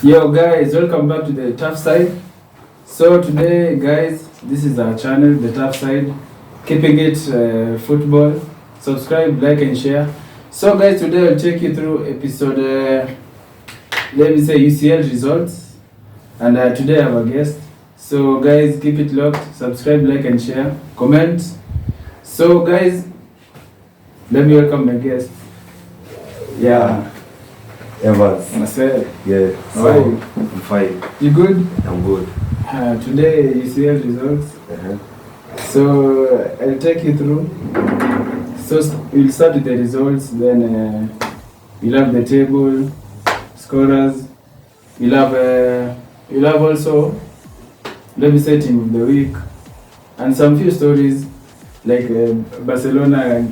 Yo guys, welcome back to the Tough Side. So today guys, this is our channel, the Tough Side, keeping it football. Subscribe, like and share. So guys, today I'll take you through episode, let me say UCL results. And today I have a guest. So guys, keep it locked, subscribe, like and share, comment. So guys, let me welcome my guest. Yeah. Evans. Marcel. Yeah. How are you? I'm fine. You good? I'm good. Today UCL results. So I'll take you through. So we'll start with the results, then we'll have the table, scorers. We'll have also, let me say, team of the week, and some few stories like Barcelona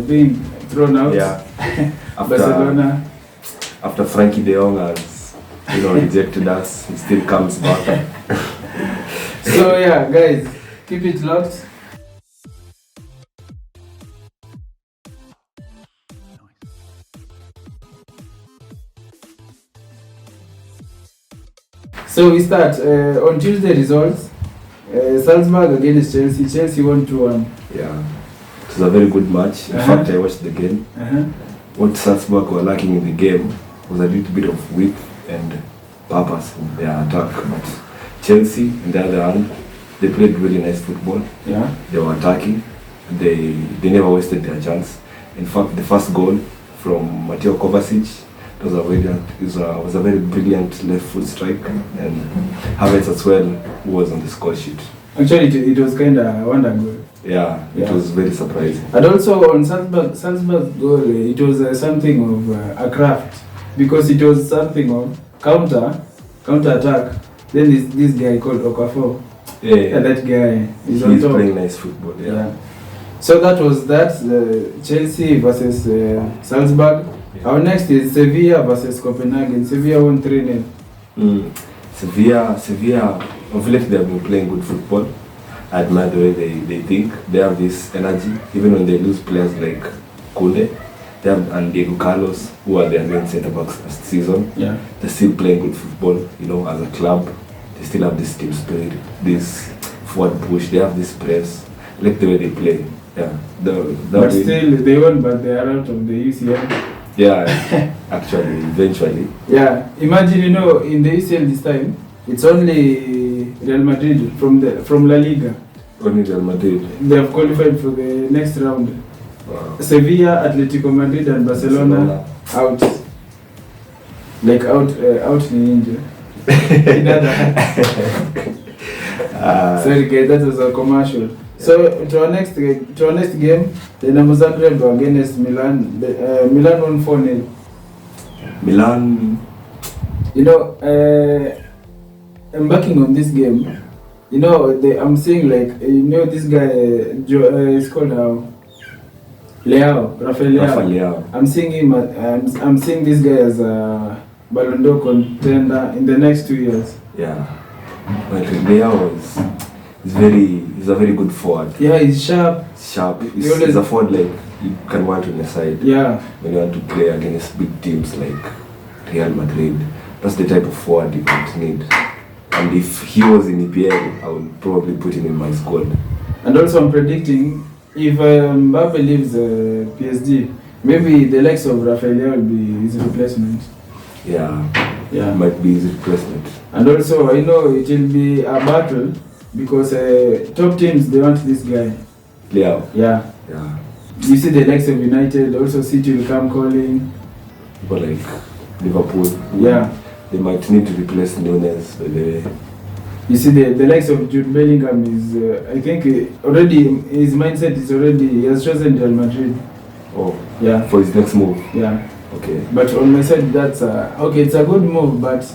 being thrown out. Yeah. Barcelona. After Frankie De Jong has, rejected us, he still comes back. So yeah, guys, keep it locked. So we start on Tuesday results. Salzburg against Chelsea. Chelsea won 2-1. Yeah. It was a very good match. In fact, I watched the game. What Salzburg were lacking in the game was a little bit of width and purpose in their attack. But Chelsea, on the other hand, they played really nice football. Yeah. They were attacking. They never wasted their chance. In fact, the first goal from Mateo Kovacic was a very brilliant left foot strike, and Havertz as well, who was on the score sheet. Actually, it was kind of wonder goal. Yeah, it was very surprising. And also on Salzburg goal, it was something of a craft, because it was something of counter attack. Then this guy called Okafor. Yeah, that guy he's playing nice football. Yeah. So that was Chelsea versus Salzburg. Yeah. Our next is Sevilla versus Copenhagen. Sevilla won 3-0. Sevilla, of late they have been playing good football. I admire the way they think. They have this energy, even when they lose players like Kunde, they have, and Diego Carlos, who are their main centre backs last season. Yeah. They're still playing good football, as a club. They still have this team spirit, this forward push. They have this press. I like the way they play. Yeah. Still, they won, but they are out of the UCL. Yeah, actually, eventually. Yeah, imagine, in the UCL this time, it's only Real Madrid from La Liga. Only Real Madrid. They have qualified for the next round. Wow. Sevilla, Atletico Madrid, and Barcelona out. Like out in India. Sorry guys, that was a commercial. So to our next game, the Dinamo Zagreb against Milan. Milan won 4-0. Milan. Embarking on this game, I'm seeing this guy is called Rafael Leao. I'm seeing him. I'm seeing this guy as a Ballon d'Or contender in the next 2 years. Yeah, but Leao he's a very good forward. Yeah, he's sharp. He's a forward like you can want on the side. Yeah. When you want to play against big teams like Real Madrid, that's the type of forward you might need. And if he was in EPL, I would probably put him in my squad. And also I'm predicting, if Mbappe leaves PSG, maybe the likes of Rafael will be his replacement. Yeah. Might be his replacement. And also I know it will be a battle, because top teams, they want this guy. Leao. Yeah. You see the likes of United, also City will come calling. But like Liverpool. Yeah. They might need to replace Nunes, by the way. You see the likes of Jude Bellingham is, I think already, his mindset is already, he has chosen Real Madrid. Oh. Yeah. For his next move. Yeah. Okay. But on my side, that's okay, it's a good move, but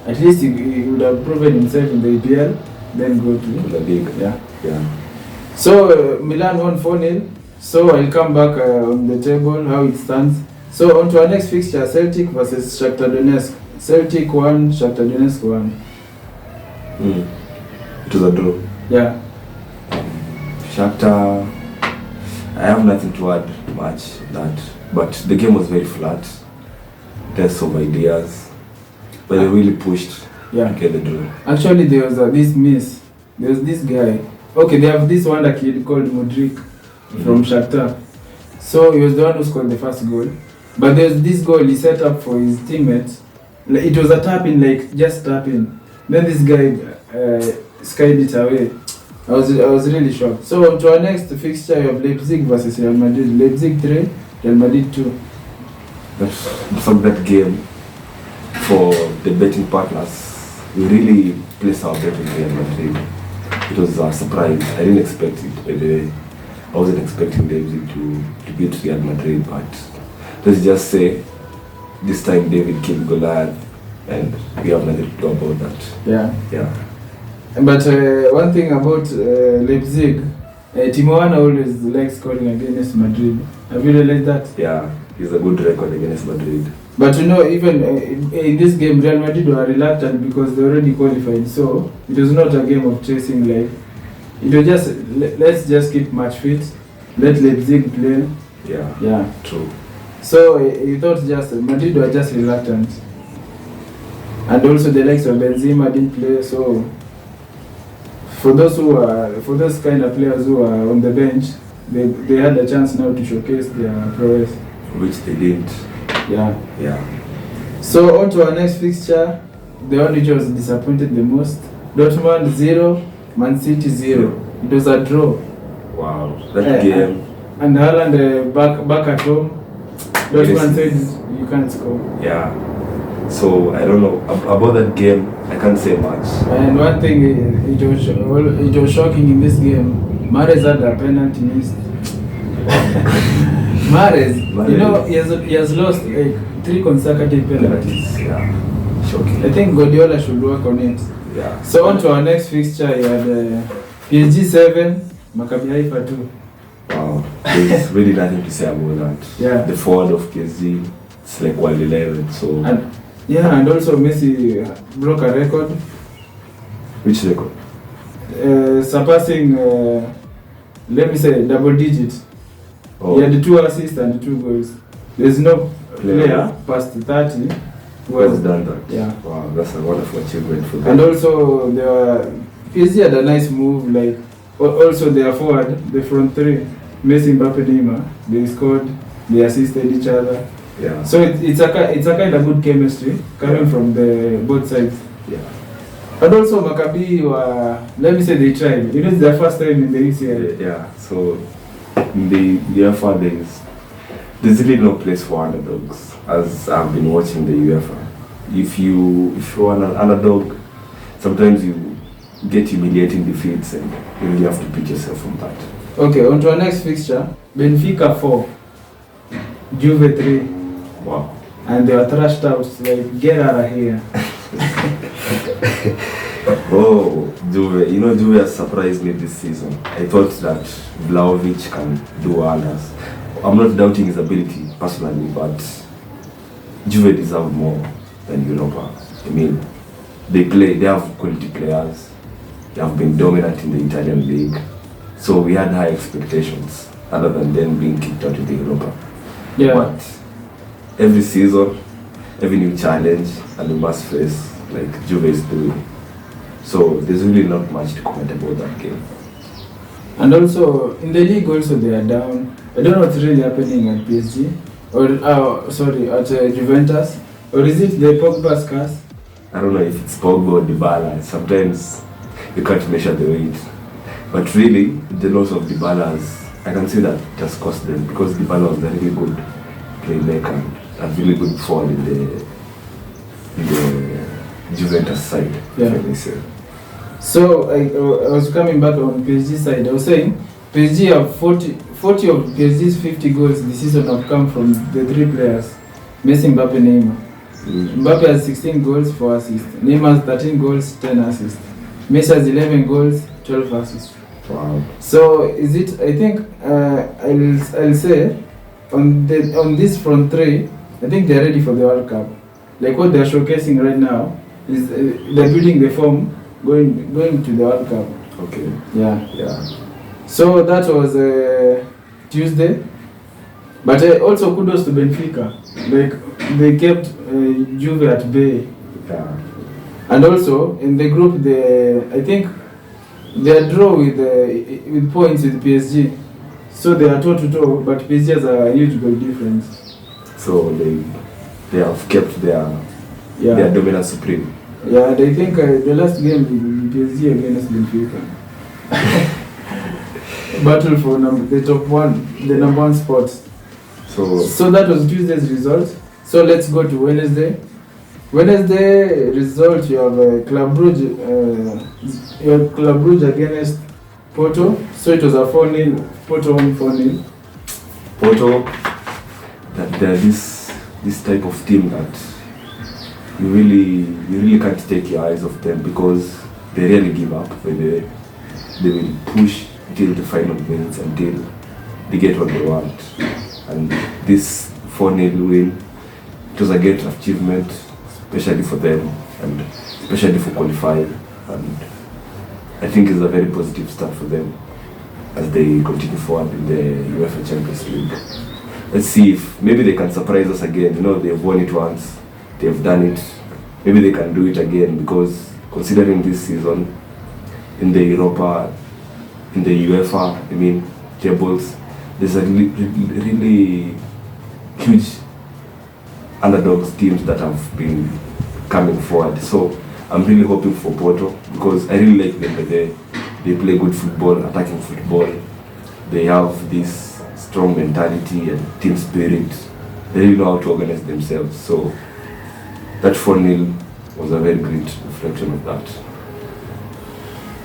at least he would have proven himself in the EPL, then go to the league. Yeah. So Milan won 4-0. So I'll come back on the table, how it stands. So on to our next fixture, Celtic versus Shakhtar Donetsk. Celtic 1, Shakhtar Donetsk 1. It was a draw. Yeah. Shakhtar, I have nothing to add much that, but the game was very flat. Test of ideas. But they really pushed Yeah. to get the draw. Actually, there was this miss. There was this guy. Okay, they have this wonder kid called Modric from Shakhtar. So he was the one who scored the first goal. But there's this goal he set up for his teammates. Like, it was a tap-in, like just tap-in. Then this guy skied it away. I was really shocked. So to our next fixture, you have Leipzig versus Real Madrid. Leipzig 3, Real Madrid 2. From that game, for the betting partners, we really placed our bet on Real Madrid. It was a surprise. I didn't expect it. By the way, I wasn't expecting Leipzig to beat Real Madrid, but let's just say this time David killed Goliath, and we have nothing to do about that. Yeah. Yeah. But one thing about Leipzig, Timo Werner always likes scoring against Madrid. Have you realized that? Yeah, he's a good record against Madrid. But you know, even in this game, Real Madrid were reluctant because they already qualified. So it was not a game of chasing. Like, it was just let's just keep match fit, let Leipzig play. Yeah. Yeah. True. So he thought just Madrid were just reluctant, and also the likes of Benzema didn't play. So for those kind of players who are on the bench, they had a chance now to showcase their prowess. Which they didn't. Yeah. Yeah. So on to our next fixture, the one which was disappointed the most. Dortmund 0, Man City 0. It was a draw. Wow. That game. And Haaland back at home. Dortmund said you can't score. Yeah. So I don't know about that game. I can't say much. And one thing it was shocking in this game. Mahrez had a penalty missed. Mahrez, you know, he has lost like 3 consecutive penalties. Yeah. Shocking. I think Guardiola should work on it. Yeah. So on to our next fixture, you had PSG 7, Maccabi Haifa 2. Wow. There's really nothing to say about that. Yeah. The forward of PSG, it's like 111. So. And also Messi broke a record. Which record? Surpassing, let me say, double digits. Oh. He had 2 assists and 2 goals. There's no player past 30 who has done that. Yeah. Wow, that's a wonderful achievement for them. And also, PSG had a nice move. Like, also their forward, the front 3, Messi, Mbappe, Neymar, they scored, they assisted each other. Yeah. So it's a kind of good chemistry coming from the both sides. Yeah. And also Maccabi let me say they tried. You know, it's their first time in the UCL. Yeah. So in the UEFA days, there's really no place for underdogs. As I've been watching the UEFA, if you're an underdog, sometimes you get humiliating defeats, and you really have to pick yourself from that. Okay, on to our next fixture. Benfica 4, Juve 3. Wow. And they were thrashed out, like, get out of here. Oh, Juve. You know, Juve has surprised me this season. I thought that Vlahovic can do wonders. I'm not doubting his ability personally, but Juve deserve more than Europa. I mean, they have quality players. They have been dominant in the Italian league. So we had high expectations, other than them being kicked out of the Europa. Yeah. But every season, every new challenge, and we must face, like Juve is doing. So there's really not much to comment about that game. And also, in the league also they are down. I don't know what's really happening at PSG. At Juventus. Or is it the Pogba's curse? I don't know if it's Pogba or Dybala. Sometimes you can't measure the weight. But really, the loss of Dybala, I can say that it has cost them, because Dybala was a really good playmaker and really good forward in the Juventus side. Yeah. Let me say. So I was coming back on PSG side. I was saying PSG have 40 of PSG's 50 goals this season have come from the 3 players, Messi, Mbappe, Neymar. Mbappe has 16 goals, 4 assists. Neymar has 13 goals, 10 assists. Messi has 11 goals, 12 assists. Wow. So is it? I think I'll say on this front 3, I think they're ready for the World Cup. Like what they're showcasing right now is they're building the form going to the World Cup. Okay. Yeah. Yeah. So that was Tuesday. But also kudos to Benfica. Like they kept Juve at bay. Yeah. And also in the group, I think they draw with points with PSG. So they are toe-to-toe, but PSG has a huge goal difference. So they have kept their dominance supreme. Yeah, they think the last game will be PSG against Benfica. Battle for the top one, the number one spot. So that was Tuesday's result. So let's go to Wednesday. Wednesday result, you have Club Brugge against Porto. So it was a 4-0. Porto won 4-0. Porto, that they're this type of team that you really can't take your eyes off them, because they really give up when they will push till the final minutes until they get what they want. And this 4-0 win, it was a great achievement, especially for them and especially for qualifying. And I think it's a very positive start for them as they continue forward in the UEFA Champions League. Let's see if maybe they can surprise us again. You know, they've won it once, they've done it. Maybe they can do it again, because considering this season in the Europa, in the UEFA, tables, there's a really huge underdogs teams that have been coming forward. So I'm really hoping for Porto, because I really like them. They play good football, attacking football. They have this strong mentality and team spirit. They really know how to organize themselves. So that 4-0 was a very great reflection of that.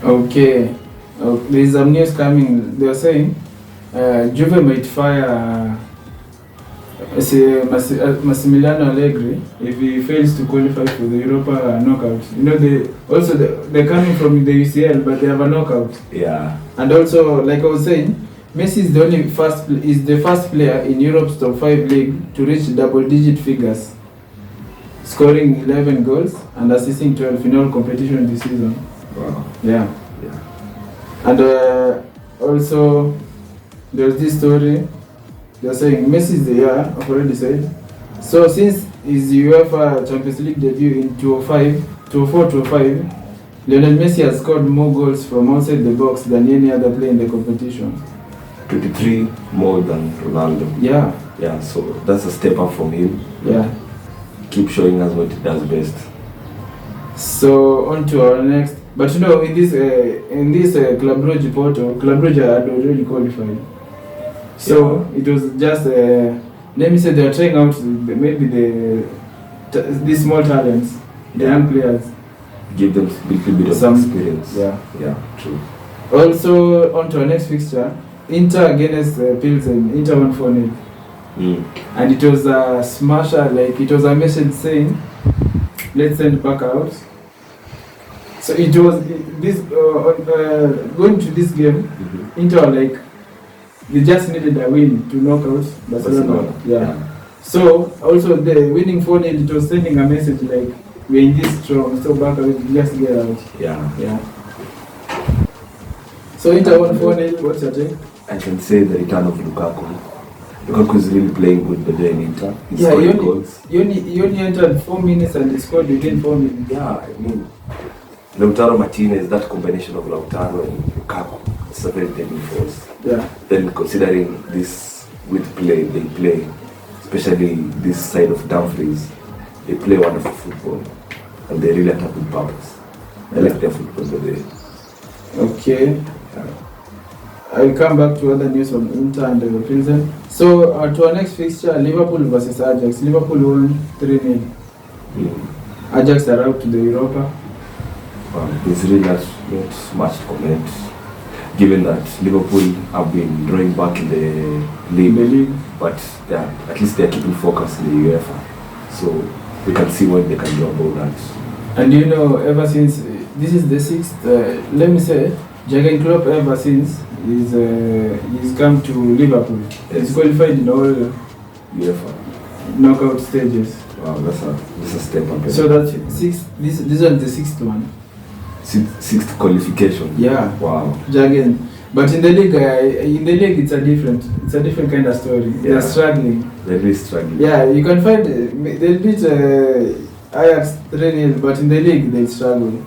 Okay. There is some news coming. They are saying Juve might fire Massimiliano Allegri if he fails to qualify for the Europa knockout. You know, they're coming from the UCL, but they have a knockout. Yeah. And also, like I was saying, Messi is the first player in Europe's top 5 league to reach double-digit figures, scoring 11 goals and assisting 12 in all competition this season. Wow. Yeah. And also, there's this story. They're saying Messi is the year, I've already said. So since his UEFA Champions League debut in 2004-2005, Lionel Messi has scored more goals from outside the box than any other player in the competition. 23 more than Ronaldo. Yeah. Yeah, so that's a step up from him. Yeah. Keep showing us what he does best. So on to our next. But you know, in this Club Brugge Porto, Club Brugge had already qualified. So it was just let me say they are trying out these small talents, the young players. Give them a little bit of experience. Yeah, true. Also on to our next fixture, Inter against Pilsen. Inter won 4-0. And it was a smasher, like it was a message saying, let's send back out. So it was this going to this game, Inter like they just needed a win to knock out Barcelona. Yeah. So also the winning 4-0, it was sending a message like we're in this strong, so back out, just get out. Yeah. So Inter won 4-0. What's your take? I can say the return of Lukaku. Lukaku is really playing good, but then Inter, he scored goals. He only entered 4 minutes and he scored within 4 minutes. Yeah, Lautaro Martinez, that combination of Lautaro and Lukaku, it's a very deadly force. Yeah. Then considering this with play, they play, especially this side of Dumfries, they play wonderful football and they really attack with purpose. I like their football today. Okay. I'll come back to other news on Inter and Pilsen. So to our next fixture, Liverpool versus Ajax. Liverpool won 3-0. Ajax are out to the Europa. There's really not much to comment, given that Liverpool have been drawing back in the league. But at least they're keeping focus in the UEFA. So we can see what they can do about that. And you know, ever since, this is the 6th, let me say, Jurgen Klopp ever since he's come to Liverpool. Yes. He's qualified in all UEFA knockout stages. Wow, that's a step up. So that's this is the 6th one. Sixth qualification. Yeah. Wow. Jurgen. But in the league it's a different kind of story. Yeah. They're struggling. They're really struggling. Yeah, you can find they'll beat Ajax 3-0, but in the league they struggle.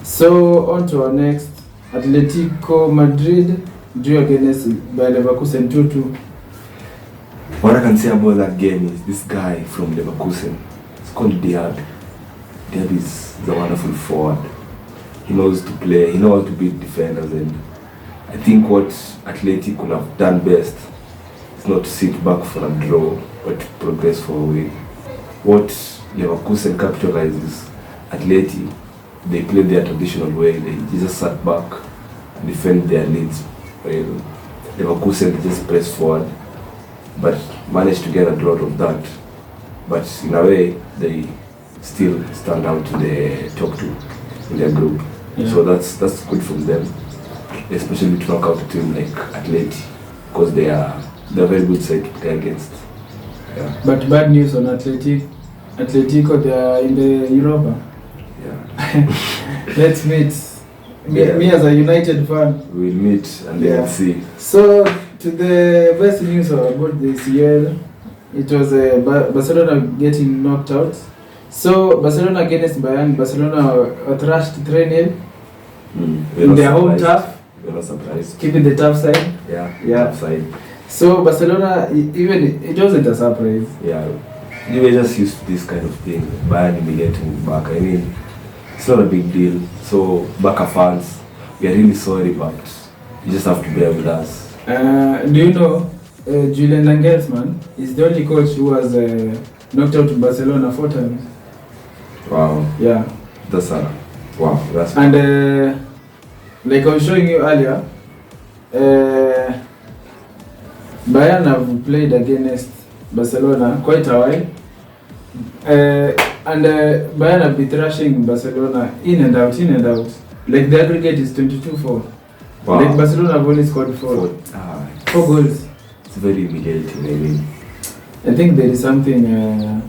So on to our next. Atletico Madrid drew against by Leverkusen 2-2. What I can say about that game is this guy from Leverkusen. It's called Diab. Diab is a wonderful forward. He knows to play, he knows how to beat defenders, and I think what Atleti could have done best is not to sit back for a draw, but to progress for a win. What Leverkusen capitalizes Atleti, they played their traditional way. They just sat back and defend their leads. Well, Leverkusen just pressed forward, but managed to get a draw of that. But in a way, they still stand out in the top two in their group. Yeah. So that's good from them, especially to knock out a team like Atleti, because they're a very good side to play against. Yeah. But bad news on Atletico, they are in the Europa. Yeah. Let's meet. Me as a United fan. We'll meet and then see. So to the best news about this year, it was Barcelona getting knocked out. So Barcelona against Bayern, Barcelona thrashed 3-0 in their home turf. We're not surprised. Keeping the tough side. Yeah. Tough side. So Barcelona, even it wasn't a surprise. Yeah. You were just used to this kind of thing. Bayern humiliating back. I mean, it's not a big deal. So Barca fans, we are really sorry, but you just have to bear with us. Do you know Julian Nagelsmann is the only coach who has knocked out Barcelona 4 times. Wow. Yeah. That's wow. That's and like I was showing you earlier, Bayern have played against Barcelona quite a while, and Bayern have been thrashing Barcelona in and out. Like the aggregate is 22-4. wow. Like Barcelona have only scored 4 goals. It's very humiliating. I mean, I think there is something.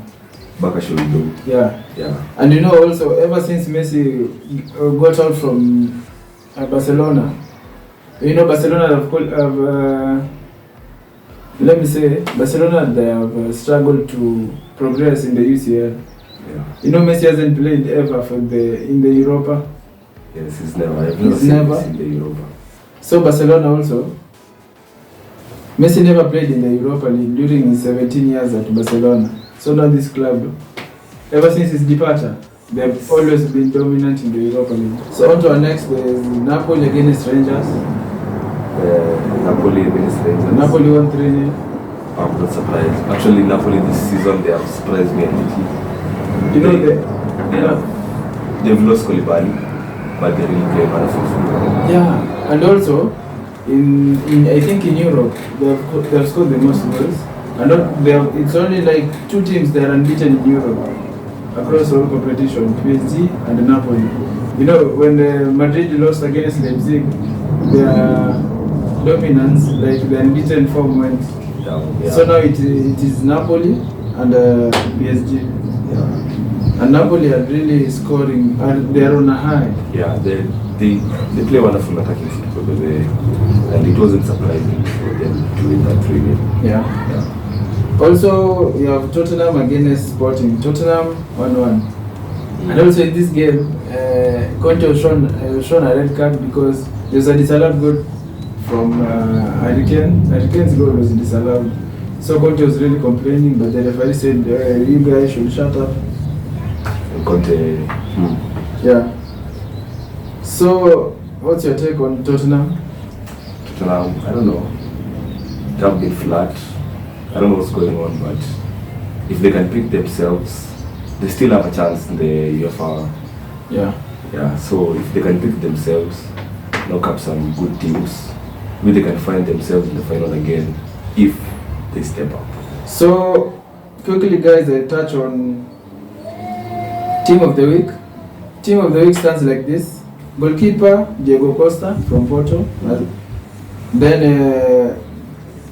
Barca should do. Yeah. Yeah. And you know also, ever since Messi got out from Barcelona, you know Barcelona have let me say, Barcelona, they have struggled to progress in the UCL. Yeah. You know Messi hasn't played ever in the Europa. Yes, he's never in the Europa. So Barcelona also, Messi never played in the Europa League during his 17 years at Barcelona. So now this club, ever since his departure, they have always been dominant in the Europa League. So on to our next, there's Napoli against Rangers. Napoli against Rangers. Napoli won 3-0. I'm not surprised. Actually, Napoli this season, they have surprised me a little. You know they've lost Koulibaly, but they really play wonderful football. Yeah, and also in I think in Europe they have scored the most goals. And it's only like 2 teams that are unbeaten in Europe across all competition, PSG and Napoli. You know, when Madrid lost against Leipzig, their dominance, like the unbeaten form went. Yeah. So now it is Napoli and PSG. Yeah. And Napoli are really scoring, and they are on a high. Yeah, they play wonderful attacking football, and it wasn't surprising for them to win that 3-0. Yeah. Also, you have Tottenham against Sporting. Tottenham 1-1. And also in this game, Conte was shown a red card because there's a disallowed goal from Hurricane. Hurricane's goal was disallowed. So Conte was really complaining, but the referee said, you guys should shut up. Conte. Yeah. So, what's your take on Tottenham? Tottenham, I don't know. They have been flat. I don't know what's going on, but if they can pick themselves, they still have a chance in the UEFA. Yeah. So if they can pick themselves, knock up some good teams, maybe they can find themselves in the final again if they step up. So quickly, guys, I touch on Team of the Week. Team of the Week stands like this: goalkeeper Diego Costa from Porto. Then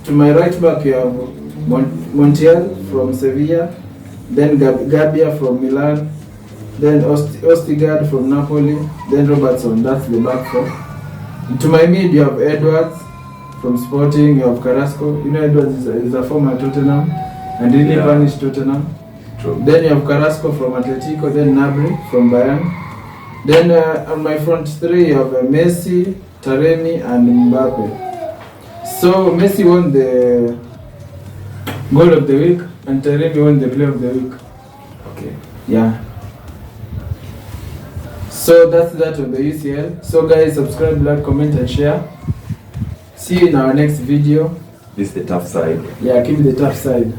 to my right back you have Montiel from Sevilla, then Gabbia from Milan, then Ostigard from Napoli, then Robertson. That's the back four. To my mid you have Edwards from Sporting, you have Carrasco. You know Edwards is a former Tottenham and really vanished Tottenham. True. Then you have Carrasco from Atletico, then Gnabry from Bayern. Then on my front three, you have Messi, Taremi, and Mbappe. So Messi won the goal of the week, and Taremi won the player of the week. Okay. Yeah. So that's that on the UCL. So guys, subscribe, like, comment, and share. See you in our next video. This is the tough side. Yeah, keep the tough side.